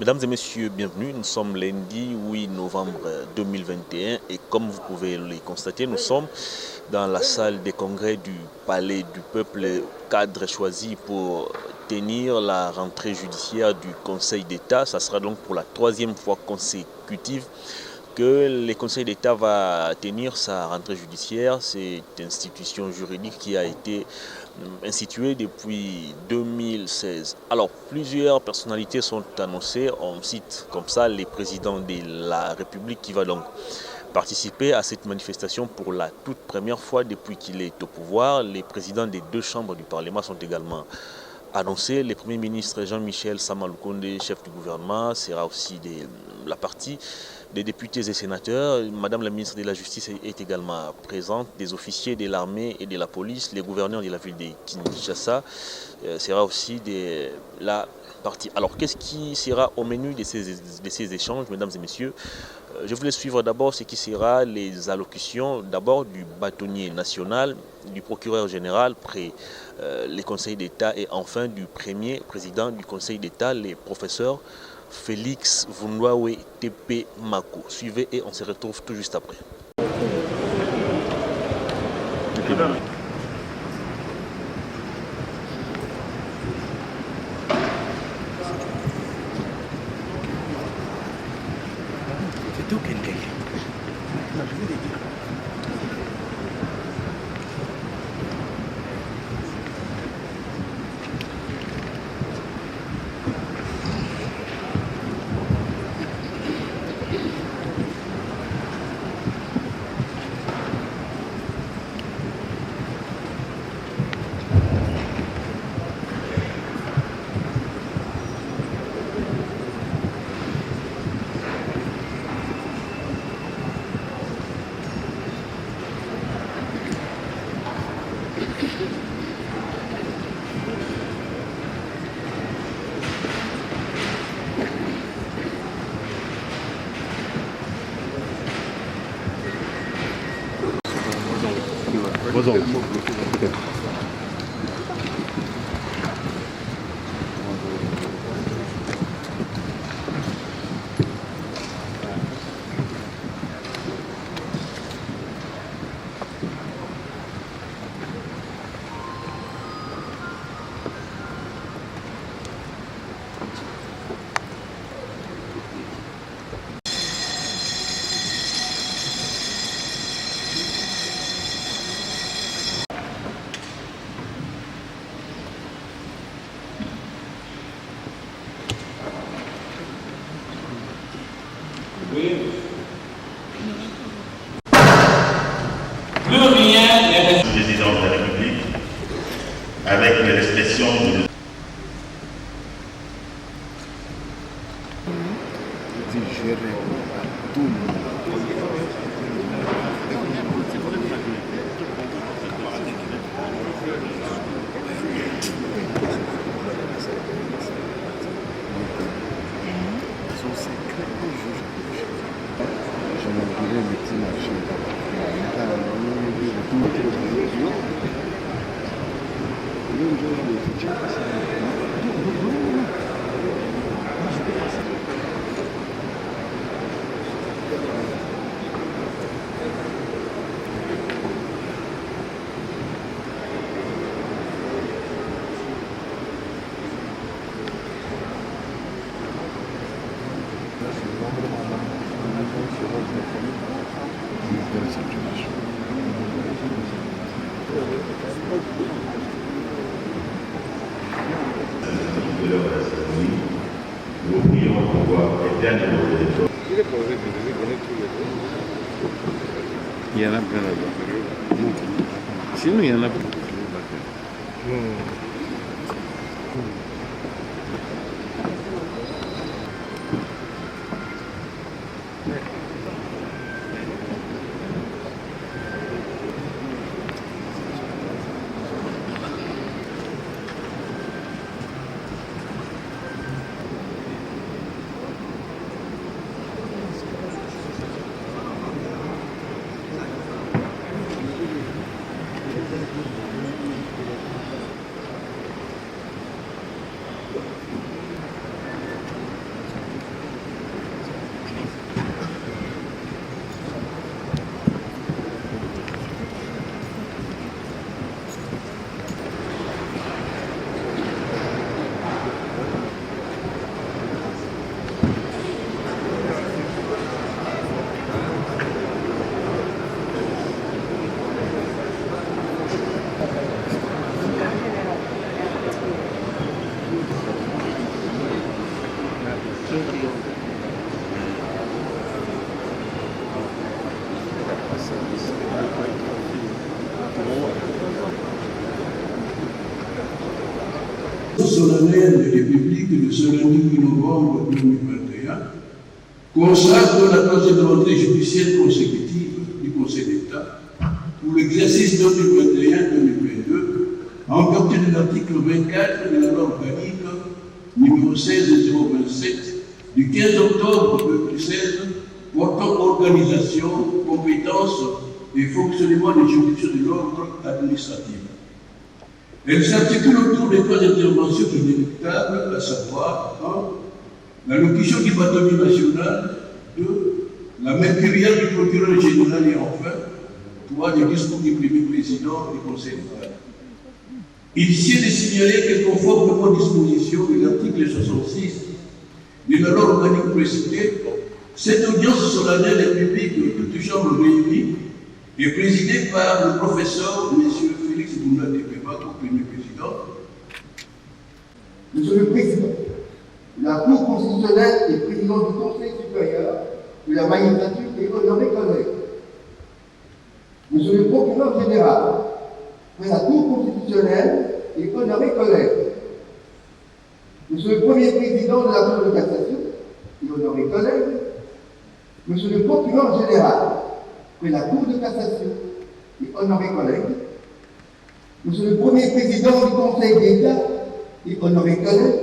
Mesdames et messieurs, bienvenue. Nous sommes lundi 8 novembre 2021 et comme vous pouvez le constater, nous sommes dans la salle des congrès du Palais du Peuple, cadre choisi pour tenir la rentrée judiciaire du Conseil d'État. Ça sera donc pour la troisième fois consécutive que le Conseil d'État va tenir sa rentrée judiciaire. Cette institution juridique qui a été instituée depuis 2016. Alors, plusieurs personnalités sont annoncées. On cite comme ça les présidents de la République qui va donc participer à cette manifestation pour la toute première fois depuis qu'il est au pouvoir. Les présidents des deux chambres du Parlement sont également annoncés. Le Premier ministre Jean-Michel Sama-Lukonde, chef du gouvernement, sera aussi la partie des députés et sénateurs. Madame la ministre de la Justice est également présente. Des officiers de l'armée et de la police, les gouverneurs de la ville de Kinshasa sera aussi la partie. Alors, qu'est-ce qui sera au menu de ces échanges, mesdames et messieurs? Je voulais suivre d'abord ce qui sera les allocutions d'abord du bâtonnier national, du procureur général près les conseils d'État et enfin du premier président du Conseil d'État, les professeurs Félix Vunwawe TP Mako. Suivez et on se retrouve tout juste après. C'est tout quelqu'un. Président de la République, avec l'expression de nous prions pour pouvoir éteindre nos Il y en a plein là-bas. Sinon, il y en a plein. solennelle des Républiques de ce lundi 8 novembre 2021 consacre la troisième rentrée judiciaire consécutive du Conseil d'État pour l'exercice 2021-2022 en vertu de l'article 24 de la loi organique numéro 16-027 du 15 octobre 2016 portant organisation, compétences et fonctionnement des juridictions de l'ordre administratif. Elle s'articule autour des trois interventions inéluctables, à savoir 1. L'allocution du bâtonnier national, 2. La mercuriale du procureur général et enfin 3. Le discours du premier président du Conseil d'État. Il sied de signaler que conformément aux dispositions de l'article 66 de la loi organique précitée, cette audience solennelle et publique de toutes chambres réunies est présidée par le professeur M. Félix Bouna-Tepema, premier président. Monsieur le Président, la Cour constitutionnelle et président du Conseil supérieur de la magistrature et honoré collègue. Monsieur le procureur général, de la Cour constitutionnelle et honoré collègue. Monsieur le premier président de la Cour de cassation et honoré collègue. Monsieur le procureur général de la Cour de cassation et honoré collègue. Monsieur le premier président du Conseil d'État et honoré collègue.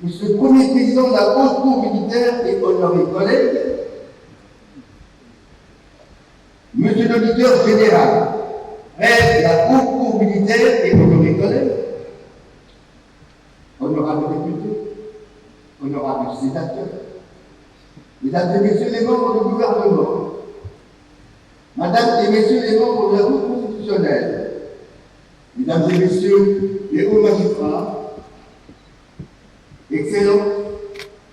Monsieur le premier président de la Haute Cour militaire et honoré collègue. Monsieur l'auditeur général, près de la Haute Cour militaire et honoré collègue, honorables députés, honorables sénateurs, mesdames et messieurs les membres du gouvernement, mesdames et messieurs les membres de la Cour constitutionnelle, mesdames et messieurs les hauts magistrats, excellents,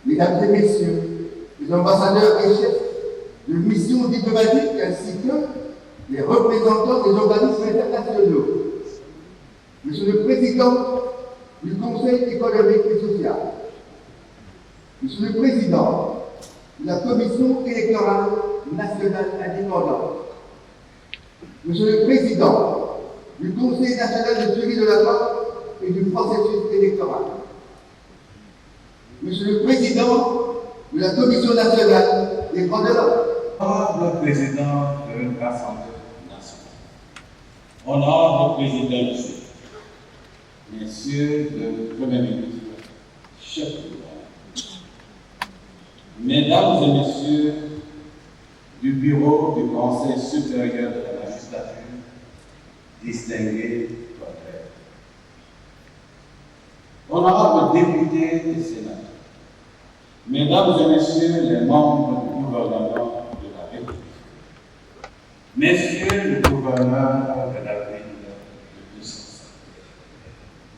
mesdames et messieurs les ambassadeurs et chefs de missions diplomatiques ainsi que les représentants des organismes internationaux, Monsieur le Président du Conseil économique et social, Monsieur le Président de la Commission électorale nationale indépendante, Monsieur le Président du Conseil national de suivi de la loi et du processus électoral, Monsieur le Président de la Commission nationale des droits de l'homme, Honorable Président de l'Assemblée nationale, Honorable Président du Sénat, Messieurs le Premier ministre, chef du gouvernement, Mesdames et Messieurs du Bureau du Conseil supérieur de la magistrature, distingués collègues, Honorables députés et sénateurs, Mesdames et Messieurs les membres du gouvernement, Messieurs le gouverneur de la ville de Bissau,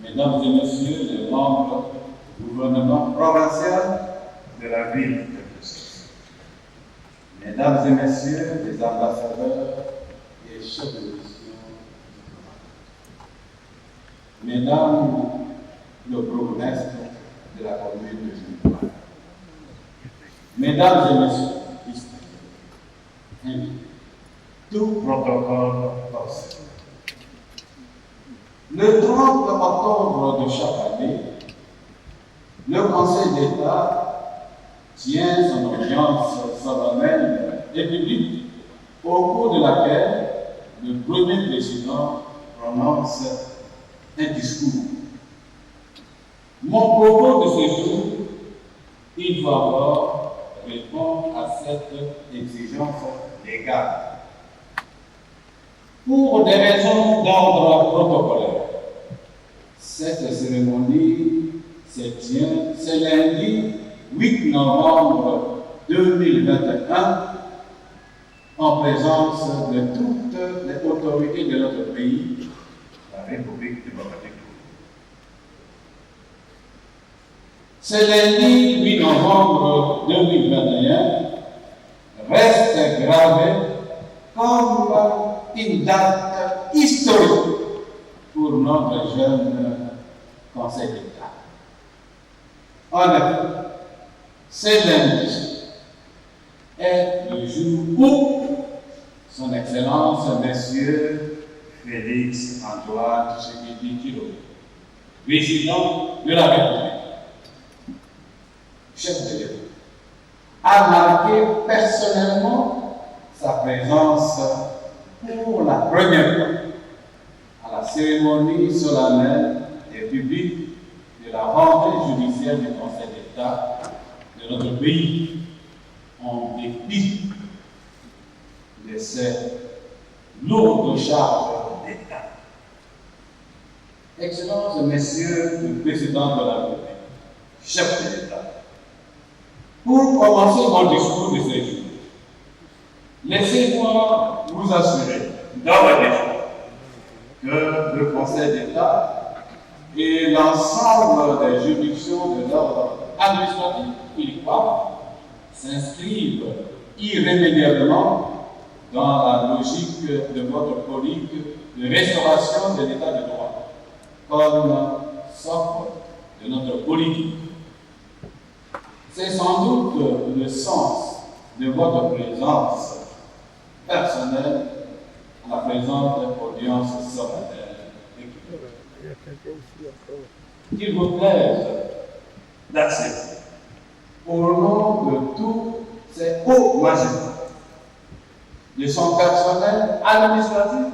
Mesdames et Messieurs les membres du gouvernement provincial de la ville de Bissau, Mesdames et Messieurs les ambassadeurs et chefs de mission, Mesdames le bourgmestre de la commune de Jumpa, Mesdames et Messieurs, invités, tout protocole observé. Le 30 octobre de chaque année, le Conseil d'État tient son audience solennelle et publique, au cours de laquelle le premier président prononce un discours. Mon propos de ce jour, il va alors répondre à cette exigence légale. Pour des raisons d'ordre protocolaire, cette cérémonie se tient ce lundi 8 novembre 2021 en présence de toutes les autorités de notre pays, la République démocratique du Congo. Ce lundi 8 novembre 2021 reste gravé comme une date historique pour notre jeune Conseil d'État. En effet, ce lundi est le jour où Son Excellence, Monsieur Félix Antoine Tshisekedi Tshilombo, président de la République, chef de l'État, a marqué personnellement sa présence pour la première fois à la cérémonie solennelle et publique de la rentrée judiciaire du Conseil d'État de notre pays, en dépit de ces lourdes charges d'État. Excellences, Messieurs le Président de la République, chef de l'État, pour commencer mon discours de ce jour, laissez-moi vous assurer d'abord que le Conseil d'État et l'ensemble des juridictions de l'ordre administratif québécois s'inscrivent irrémédiablement dans la logique de votre politique de restauration de l'état de droit, comme socle de notre politique. C'est sans doute le sens de votre présence personnelle à la présente audience solennelle. Qu'il vous plaise d'accepter, au nom de tous ces hauts magistrats, de son personnel administratif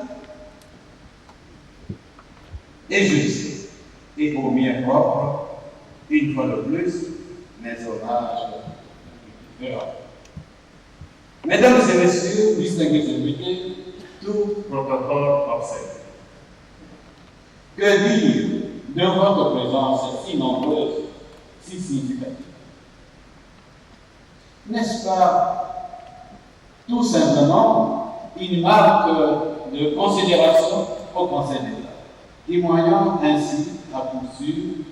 et judiciaire, et au mien propre, une fois de plus, mes hommages. Mesdames et messieurs, distingués invités, tout protocole observé. Que dire de votre présence si nombreuse, si significative? N'est-ce pas tout simplement une marque de considération au Conseil d'État, témoignant ainsi à coup sûr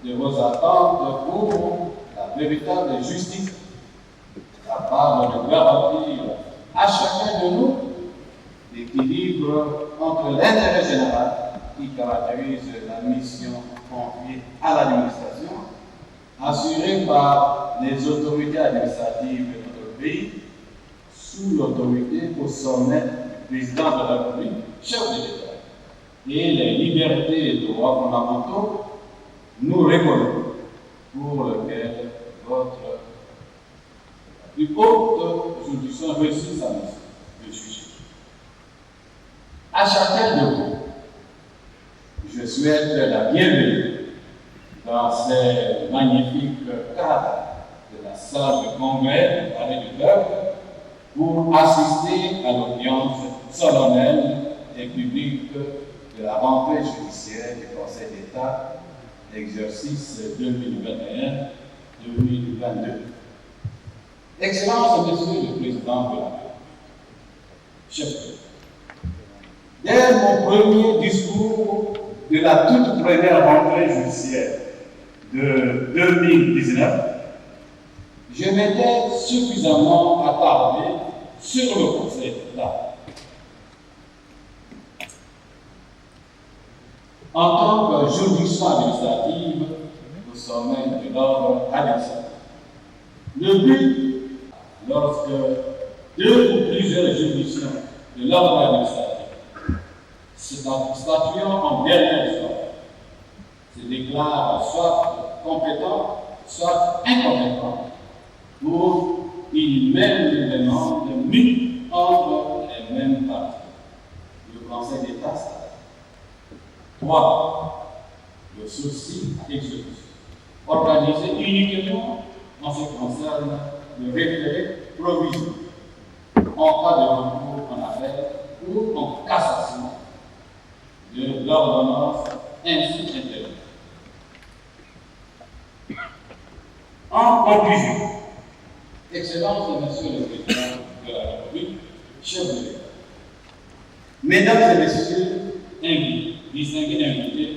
de vos attentes pour la véritable justice, capable de garantir à chacun de nous l'équilibre entre l'intérêt général qui caractérise la mission confiée à l'administration, assurée par les autorités administratives de notre pays, sous l'autorité au sommet du président de la République, chef de l'État, et les libertés et droits fondamentaux, nous reconnaissons, pour lequel votre plus haute juridiction réussit sa mission de juger. À chacun de vous, je souhaite la bienvenue dans ces magnifiques cadres de la salle de congrès du Palais du Peuple pour assister à l'audience solennelle et publique de la rentrée judiciaire du Conseil d'État, exercice 2021-2022. Excellences, Monsieur le Président de la République, chef de l'État, dès mon premier discours de la toute première rentrée judiciaire de 2019, je m'étais suffisamment attardé sur le Conseil d'État. En tant que juridiction administrative au sommet de l'ordre administratif. Le but, lorsque deux ou plusieurs juridictions de l'ordre administratif statuant en dernière sorte se déclarent soit compétents, soit incompétents pour une même demande mise entre les mêmes parties. Le Conseil d'État s'arrête. 3. Le souci exécutif, organisé uniquement en ce qui concerne le référé provisoire en cas de recours en appel ou en cassation de l'ordonnance ainsi interdite. En conclusion, Excellences et Messieurs le Président de la République, chef de l'État, Mesdames et Messieurs, invités, distingués invités,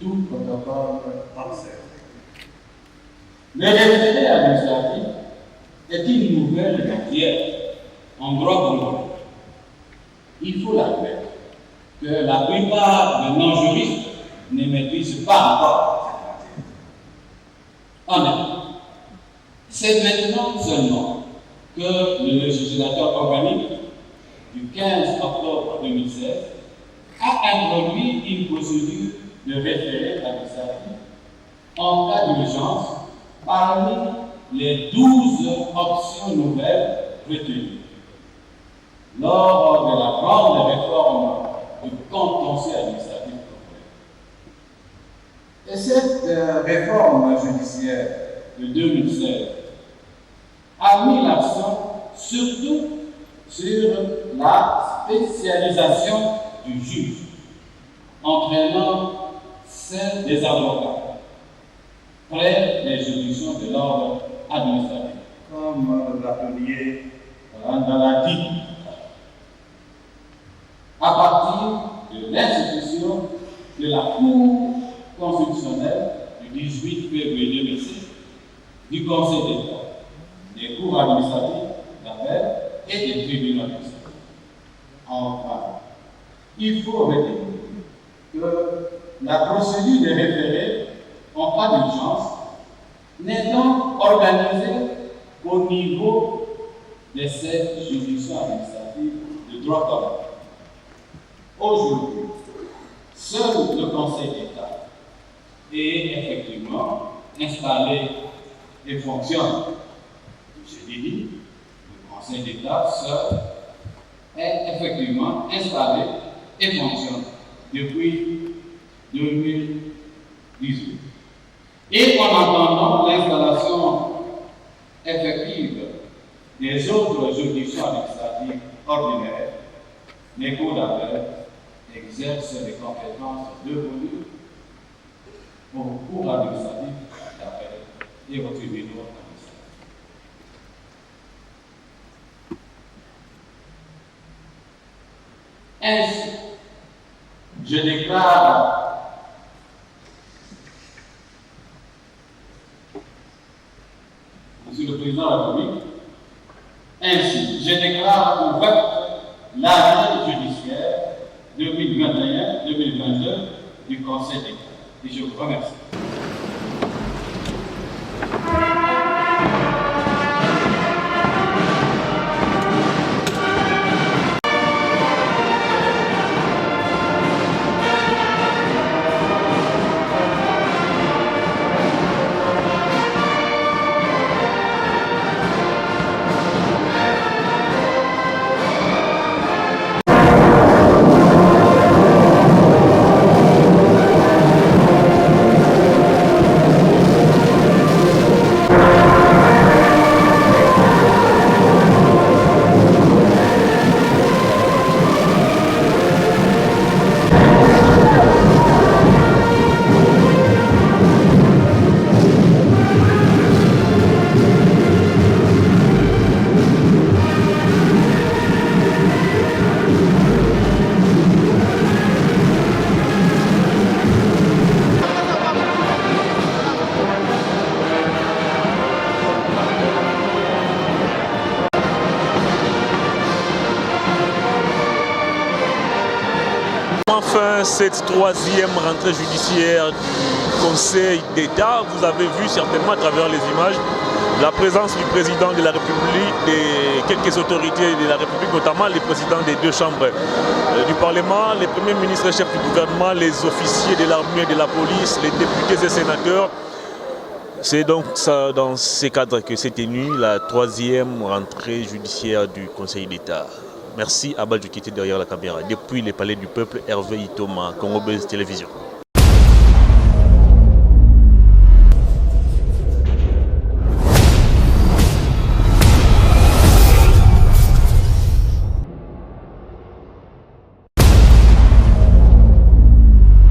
tout protocole observé. Le référé administratif est une nouvelle matière en droit commun. Il faut l'admettre que la plupart de nos juristes ne maîtrisent pas encore cette matière. En effet, c'est maintenant seulement que le législateur organique du 15 octobre 2016 a introduit une procédure de référé administratif en cas d'urgence parmi les 12 options nouvelles retenues lors de la grande réforme du contentieux administratif. Et cette réforme judiciaire de 2016 a mis l'accent surtout sur la spécialisation du juge, entraînant celle des avocats près des juridictions de l'ordre administratif, comme vous l'appeliez dans la DIC, à partir de l'institution de la Cour constitutionnelle du 18 février 2006 du Conseil d'État, des cours administratifs d'appel et des tribunaux administratifs. Enfin, il faut retenir que la procédure de référé en cas d'urgence n'est donc organisée au niveau de cette juridiction administrative de droit commun. Aujourd'hui, seul le Conseil d'État est effectivement installé et fonctionne. Je l'ai dit, le Conseil d'État seul est effectivement installé et fonctionne depuis 2018. Et en attendant l'installation effective des autres juridictions administratives ordinaires, les cours d'appel exercent les compétences devenues aux cours administratifs d'appel et aux tribunaux administratifs. Ainsi, je déclare Monsieur le Président de la République, ainsi, je déclare ouverte l'année judiciaire 2021-2022 du Conseil d'État. Et je vous remercie. Enfin, cette troisième rentrée judiciaire du Conseil d'État, vous avez vu certainement à travers les images la présence du président de la République, de quelques autorités de la République, notamment les présidents des deux chambres du Parlement, les premiers ministres et chefs du gouvernement, les officiers de l'armée et de la police, les députés et sénateurs. C'est donc ça, dans ces cadres que s'est tenue la troisième rentrée judiciaire du Conseil d'État. Merci à Badjou qui était derrière la caméra. Depuis les palais du peuple, Hervé Itoma, Congo Buzz Télévision.